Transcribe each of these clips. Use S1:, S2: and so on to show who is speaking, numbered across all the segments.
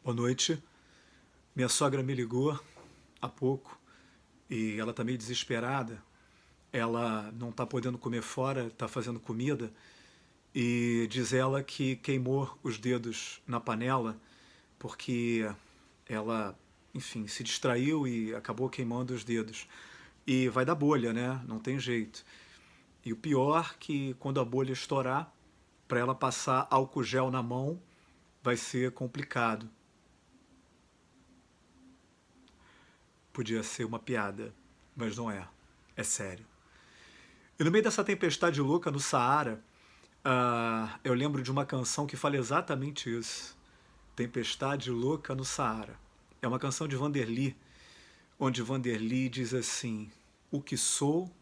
S1: Boa noite. Minha sogra me ligou há pouco e ela está meio desesperada. Ela não está podendo comer fora, está fazendo comida e diz ela que queimou os dedos na panela porque ela, enfim, se distraiu e acabou queimando os dedos. E vai dar bolha, né? Não tem jeito. E o pior que quando a bolha estourar, para ela passar álcool gel na mão, vai ser complicado. Podia ser uma piada, mas não é. É sério. E no meio dessa tempestade louca no Saara, eu lembro de uma canção que fala exatamente isso. Tempestade louca no Saara. É uma canção de Vanderly, onde Vanderly diz assim: o que sou,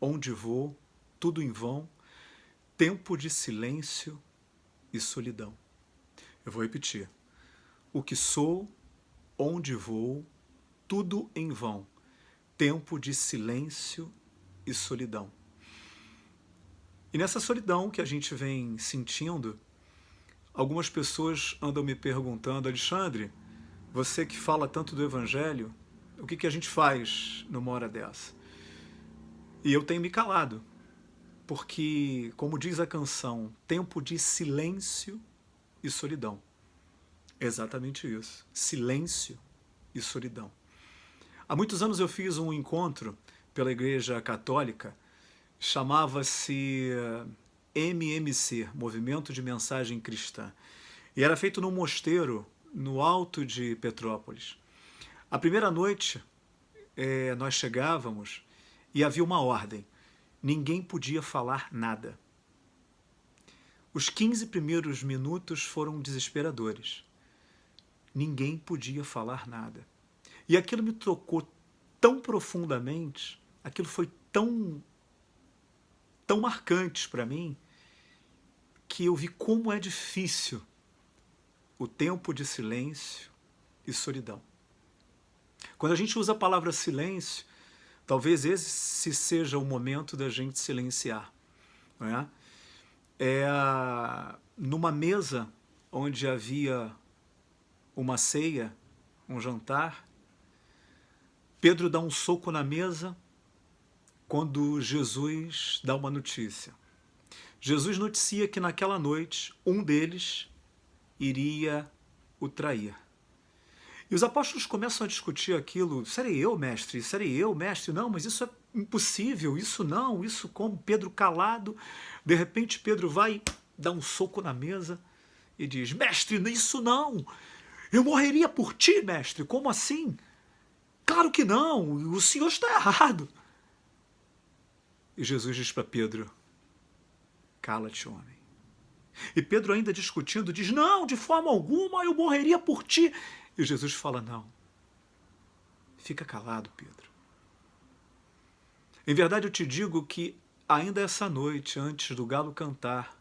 S1: onde vou, tudo em vão, tempo de silêncio e solidão. Eu vou repetir. O que sou, onde vou, tudo em vão, tempo de silêncio e solidão. E nessa solidão que a gente vem sentindo, algumas pessoas andam me perguntando: Alexandre, você que fala tanto do Evangelho, o que a gente faz numa hora dessa? E eu tenho me calado, porque, como diz a canção, tempo de silêncio e solidão. É exatamente isso. Silêncio e solidão. Há muitos anos eu fiz um encontro pela Igreja Católica, chamava-se MMC, Movimento de Mensagem Cristã. E era feito num mosteiro no alto de Petrópolis. A primeira noite, nós chegávamos e havia uma ordem. Ninguém podia falar nada. Os 15 primeiros minutos foram desesperadores. Ninguém podia falar nada. E aquilo me tocou tão profundamente, aquilo foi tão marcante para mim, que eu vi como é difícil o tempo de silêncio e solidão. Quando a gente usa a palavra silêncio, talvez esse seja o momento da gente silenciar. Não é? Numa mesa onde havia uma ceia, um jantar, Pedro dá um soco na mesa quando Jesus dá uma notícia. Jesus noticia que naquela noite um deles iria o trair. E os apóstolos começam a discutir aquilo. Serei eu, mestre? Serei eu, mestre? Não, mas isso é impossível, isso não, isso como? Pedro calado. De repente Pedro vai dar um soco na mesa e diz: mestre, isso não! Eu morreria por ti, mestre, como assim? Claro que não, o senhor está errado. E Jesus diz para Pedro: cala-te, homem. E Pedro, ainda discutindo, diz: não, de forma alguma eu morreria por ti. E Jesus fala: não, fica calado, Pedro. Em verdade eu te digo que ainda essa noite, antes do galo cantar,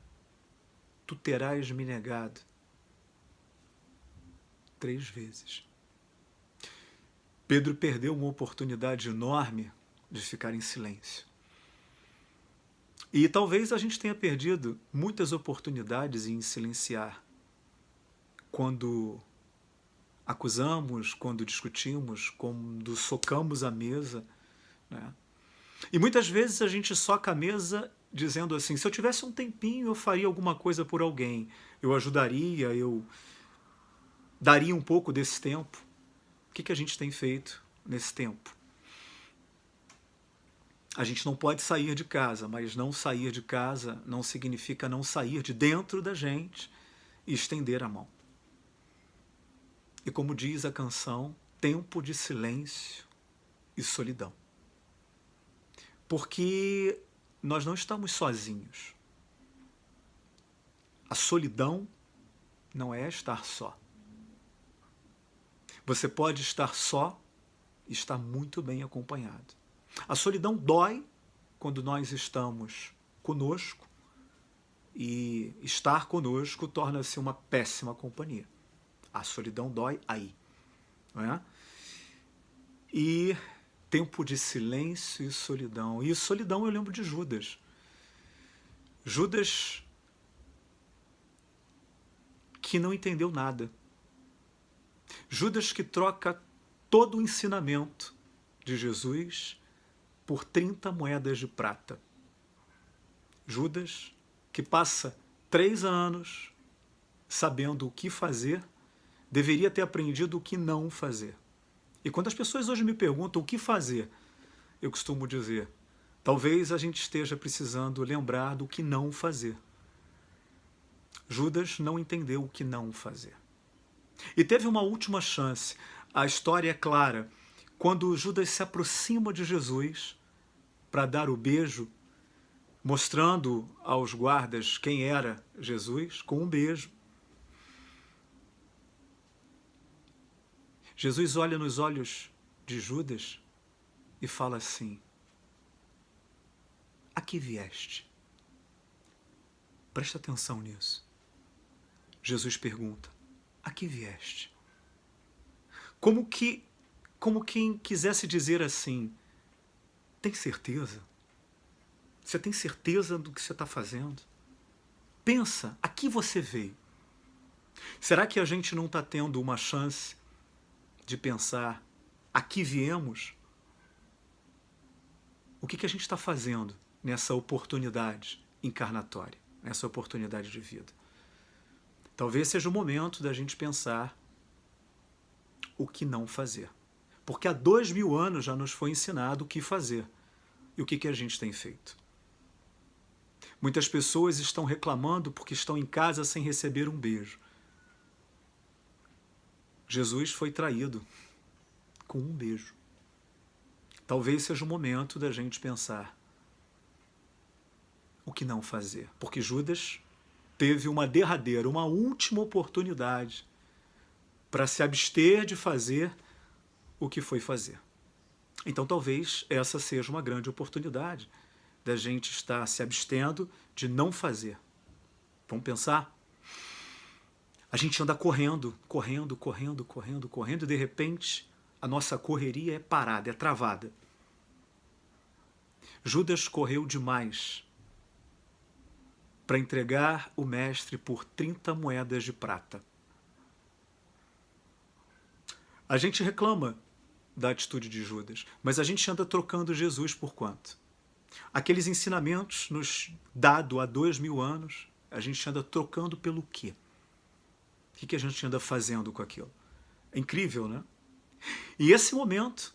S1: tu terás me negado 3 vezes. Pedro perdeu uma oportunidade enorme de ficar em silêncio. E talvez a gente tenha perdido muitas oportunidades em silenciar. Quando acusamos, quando discutimos, quando socamos a mesa, né? E muitas vezes a gente soca a mesa dizendo assim: se eu tivesse um tempinho eu faria alguma coisa por alguém, eu ajudaria, eu daria um pouco desse tempo. O que a gente tem feito nesse tempo? A gente não pode sair de casa, mas não sair de casa não significa não sair de dentro da gente e estender a mão. E como diz a canção, tempo de silêncio e solidão. Porque nós não estamos sozinhos. A solidão não é estar só. Você pode estar só e estar muito bem acompanhado. A solidão dói quando nós estamos conosco, e estar conosco torna-se uma péssima companhia. A solidão dói aí. Não é? E tempo de silêncio e solidão. E solidão eu lembro de Judas. Judas que não entendeu nada. Judas que troca todo o ensinamento de Jesus por 30 moedas de prata. Judas que passa 3 anos sabendo o que fazer, deveria ter aprendido o que não fazer. E quando as pessoas hoje me perguntam o que fazer, eu costumo dizer, talvez a gente esteja precisando lembrar do que não fazer. Judas não entendeu o que não fazer. E teve uma última chance. A história é clara. Quando Judas se aproxima de Jesus para dar o beijo, mostrando aos guardas quem era Jesus, com um beijo, Jesus olha nos olhos de Judas e fala assim: a que vieste? Presta atenção nisso. Jesus pergunta: a que vieste? Como quem quisesse dizer assim: tem certeza? Você tem certeza do que você está fazendo? Pensa, a que você veio? Será que a gente não está tendo uma chance de pensar, a que viemos? O que a gente está fazendo nessa oportunidade encarnatória, nessa oportunidade de vida? Talvez seja o momento da gente pensar o que não fazer. Porque há 2000 anos já nos foi ensinado o que fazer. E o que a gente tem feito? Muitas pessoas estão reclamando porque estão em casa sem receber um beijo. Jesus foi traído com um beijo. Talvez seja o momento da gente pensar o que não fazer. Porque Judas teve uma derradeira, uma última oportunidade para se abster de fazer o que foi fazer. Então talvez essa seja uma grande oportunidade da gente estar se abstendo de não fazer. Vamos pensar? A gente anda correndo, e de repente a nossa correria é parada, é travada. Judas correu demais para entregar o mestre por 30 moedas de prata. A gente reclama da atitude de Judas, mas a gente anda trocando Jesus por quanto? Aqueles ensinamentos nos dados há 2000 anos, a gente anda trocando pelo quê? O que a gente anda fazendo com aquilo? É incrível, né? E esse momento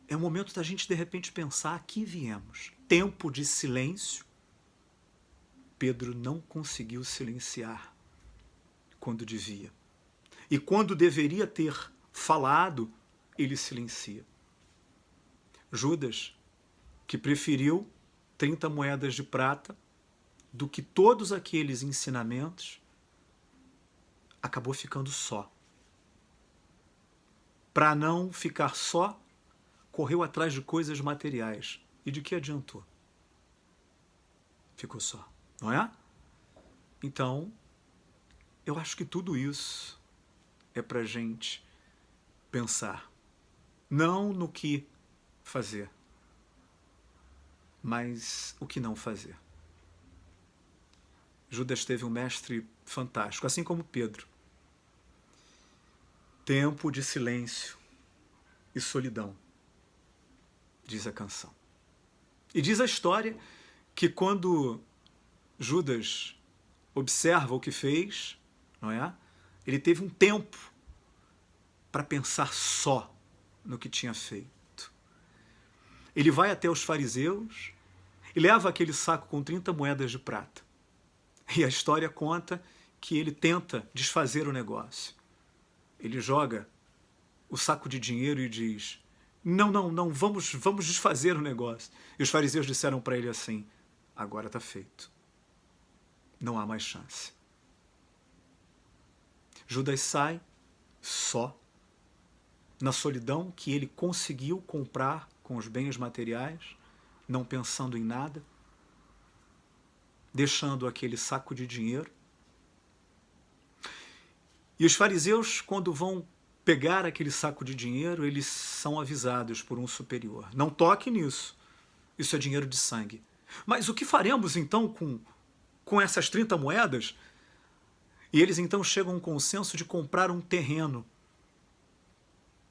S1: é o momento da gente de repente pensar, aqui viemos. Tempo de silêncio. Pedro não conseguiu silenciar quando devia. E quando deveria ter falado, ele silencia. Judas, que preferiu 30 moedas de prata do que todos aqueles ensinamentos, acabou ficando só. Para não ficar só, correu atrás de coisas materiais. E de que adiantou? Ficou só, não é? Então, eu acho que tudo isso é para a gente pensar. Não no que fazer, mas o que não fazer. Judas teve um mestre fantástico, assim como Pedro. Tempo de silêncio e solidão, diz a canção. E diz a história que quando Judas observa o que fez, não é? Ele teve um tempo para pensar só no que tinha feito. Ele vai até os fariseus e leva aquele saco com 30 moedas de prata. E a história conta que ele tenta desfazer o negócio. Ele joga o saco de dinheiro e diz: não, vamos desfazer o negócio. E os fariseus disseram para ele assim: agora está feito. Não há mais chance. Judas sai só, na solidão que ele conseguiu comprar com os bens materiais, não pensando em nada, deixando aquele saco de dinheiro. E os fariseus, quando vão pegar aquele saco de dinheiro, eles são avisados por um superior: não toque nisso, isso é dinheiro de sangue. Mas o que faremos então com essas 30 moedas? E eles então chegam a um consenso de comprar um terreno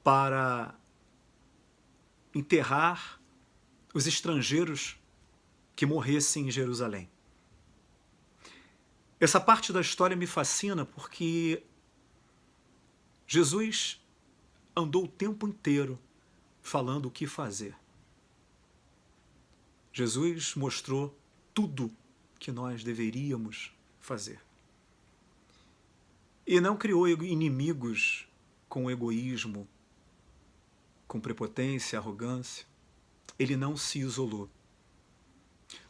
S1: para enterrar os estrangeiros que morressem em Jerusalém. Essa parte da história me fascina porque Jesus andou o tempo inteiro falando o que fazer. Jesus mostrou tudo que nós deveríamos fazer. E não criou inimigos com egoísmo, com prepotência, arrogância. Ele não se isolou.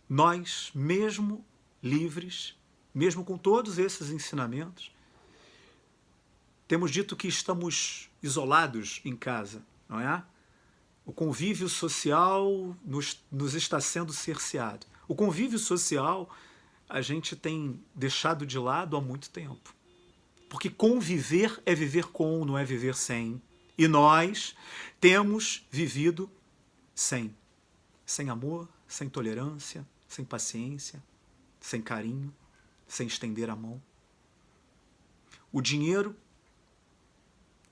S1: Nós, mesmo livres, mesmo com todos esses ensinamentos, temos dito que estamos isolados em casa, não é? O convívio social nos está sendo cerceado. O convívio social a gente tem deixado de lado há muito tempo. Porque conviver é viver com, não é viver sem. E nós temos vivido sem. Sem amor, sem tolerância, sem paciência, sem carinho, sem estender a mão. O dinheiro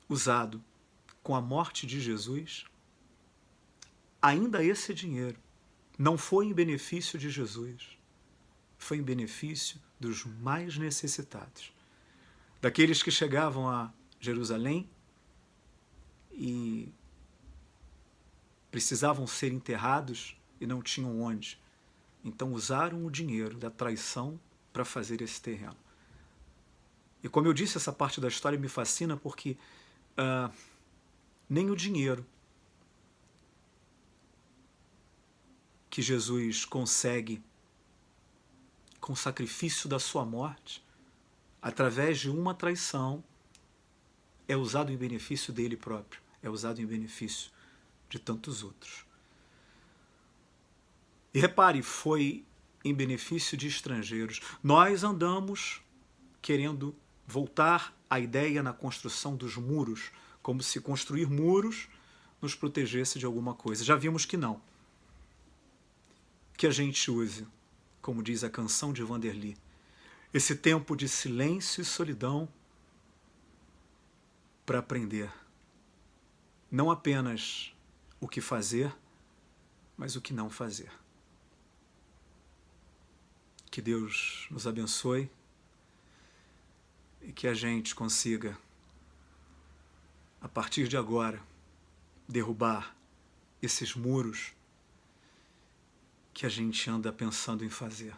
S1: usado com a morte de Jesus, ainda esse dinheiro não foi em benefício de Jesus, foi em benefício dos mais necessitados, daqueles que chegavam a Jerusalém e precisavam ser enterrados e não tinham onde. Então usaram o dinheiro da traição para fazer esse terreno. E como eu disse, essa parte da história me fascina porque nem o dinheiro que Jesus consegue com o sacrifício da sua morte, através de uma traição, é usado em benefício dele próprio, é usado em benefício de tantos outros. E repare, foi em benefício de estrangeiros. Nós andamos querendo voltar à ideia na construção dos muros, como se construir muros nos protegesse de alguma coisa. Já vimos que não. Que a gente use, como diz a canção de Vanderly, esse tempo de silêncio e solidão para aprender não apenas o que fazer, mas o que não fazer. Que Deus nos abençoe e que a gente consiga, a partir de agora, derrubar esses muros que a gente anda pensando em fazer.